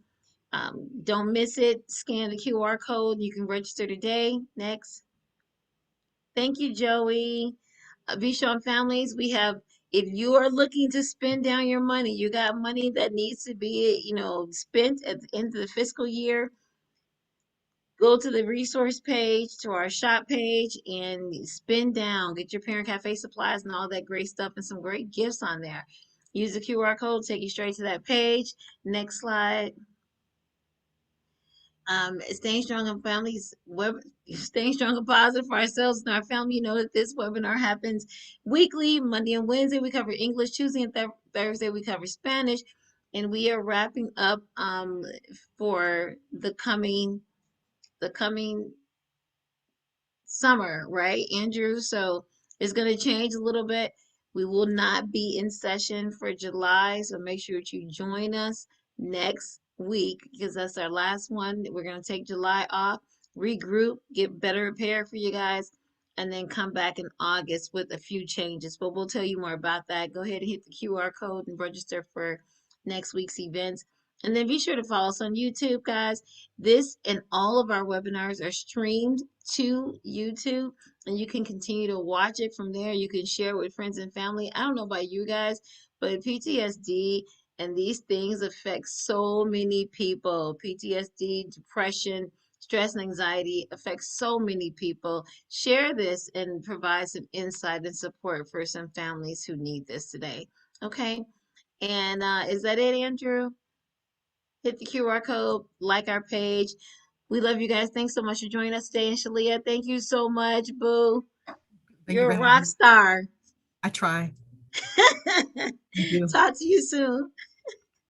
Don't miss it. Scan the QR code. You can register today. Next. Thank you, Joey. Vishon families, if you are looking to spend down your money, you got money that needs to be, spent at the end of the fiscal year, go to the resource page, to our shop page, and spend down. Get your Parent Cafe supplies and all that great stuff and some great gifts on there. Use the QR code, take you straight to that page. Next slide. Staying strong in families staying strong and positive for ourselves and our family. You know that this webinar happens weekly. Monday and Wednesday we cover English. Tuesday and Thursday we cover Spanish, and we are wrapping up for the coming summer, right, Andrew? So it's going to change a little bit. We will not be in session for July, so make sure that you join us next week because that's our last one. We're going to take July off, regroup, get better prepared for you guys, and then come back in August with a few changes. But we'll tell you more about that. Go ahead and hit the QR code and register for next week's events. And then be sure to follow us on YouTube, guys. This and all of our webinars are streamed to YouTube, and you can continue to watch it from there. You can share it with friends and family. I don't know about you guys, but PTSD and these things affect so many people. PTSD, depression, stress, and anxiety affects so many people. Share this and provide some insight and support for some families who need this today. Okay? And is that it, Andrew? Hit the QR code, like our page. We love you guys. Thanks so much for joining us today. And Shelia, thank you so much, boo. Thank you You're for a having rock me. star. I try. Thank you. Talk to you soon.